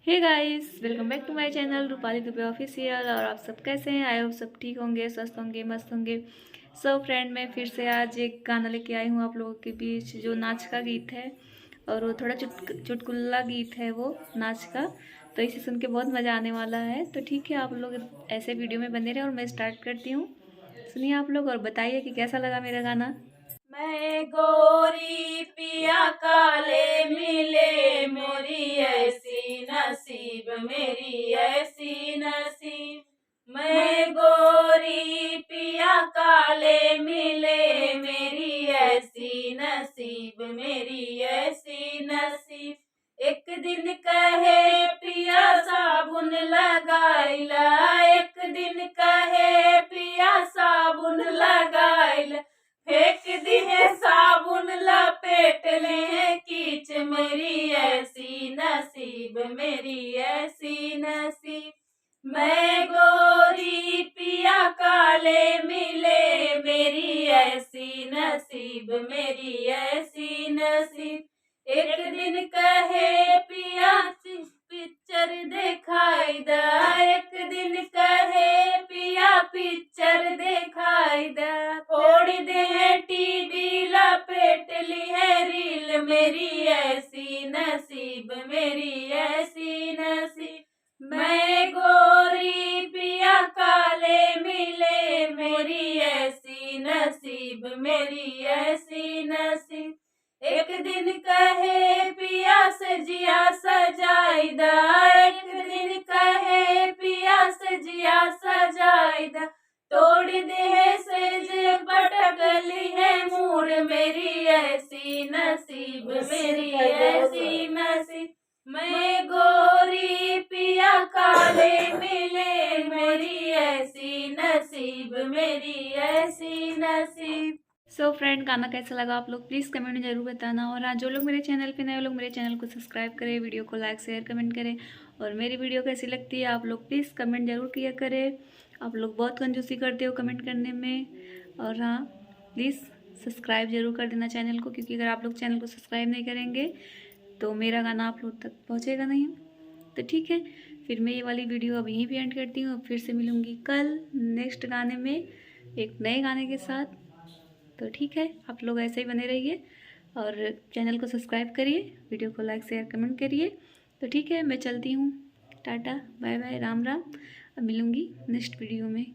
Hey guys, welcome back to my channel Rupali Dubey official. और आप सब कैसे हैं? आई होप सब ठीक होंगे, स्वस्थ होंगे, मस्त होंगे। सो फ्रेंड, मैं फिर से आज एक गाना लेके आई हूँ आप लोगों के बीच, जो नाच का गीत है। और वो थोड़ा चुटकुला गीत है वो नाच का। तो इसे सुन के बहुत मज़ा आने वाला है। तो ठीक है, आप लोग ऐसे वीडियो में बने रहे और मैं स्टार्ट करती हूँ। सुनिए आप लोग और बताइए कि कैसा लगा मेरा गाना। मैं गोरी पिया काले मिले, मेरी ऐसी नसीब, मेरी ऐसी नसीब। मैं गोरी पिया काले मिले, मेरी ऐसी नसीब, मेरी ऐसी नसीब। एक दिन कहे पिया साबुन लगाइला, एक दिन कहे पिया साबुन लगाइला, फेंक दी है साबुन लपेट ले है कीच, मेरी ऐसी नसीब, मेरी ऐसी नसीब। मैं गोरी पिया काले मिले, मेरी ऐसी नसीब, मेरी ऐसी नसीब। एक दिन कहे पिया पिक्चर दिखाई दा, एक दिन कहे पिया पिक्चर दिखाई दा, फोड़ दे है टीवी लपेट ली है रील, मेरी ऐसी नसीब, मेरी ऐसी नसीब। मैं गोरी पिया काले मिले, मेरी ऐसी नसीब, मेरी ऐसी नसीब। एक दिन कहे पिया सजिया सजाई दा, एक दिन कहे पिया सजिया सजाई दा, तोड़ दे है सेज पटकली है मूड, मेरी ऐसी नसीब, मेरी ऐसी नसीब। मैं गोरी पिया काले मिले, मेरी ऐसी नसीब, मेरी ऐसी नसीब। सो फ्रेंड, गाना कैसा लगा आप लोग प्लीज़ कमेंट में ज़रूर बताना। और हाँ, जो लोग मेरे चैनल पे नए लोग मेरे चैनल को सब्सक्राइब करें, वीडियो को लाइक शेयर कमेंट करें। और मेरी वीडियो कैसी लगती है आप लोग प्लीज़ कमेंट ज़रूर किया करें। आप लोग बहुत कंजूसी करते हो कमेंट करने में। और हाँ, प्लीज़ सब्सक्राइब ज़रूर कर देना चैनल को, क्योंकि अगर आप लोग चैनल को सब्सक्राइब नहीं करेंगे तो मेरा गाना आप लोग तक पहुँचेगा नहीं। तो ठीक है, फिर मैं ये वाली वीडियो अब यहीं पे एंड करती हूँ। फिर से मिलूँगी कल नेक्स्ट गाने में, एक नए गाने के साथ। तो ठीक है, आप लोग ऐसे ही बने रहिए और चैनल को सब्सक्राइब करिए, वीडियो को लाइक शेयर कमेंट करिए। तो ठीक है, मैं चलती हूँ। Tata bye bye, Ram Ram. अब मिलूँगी नेक्स्ट वीडियो में।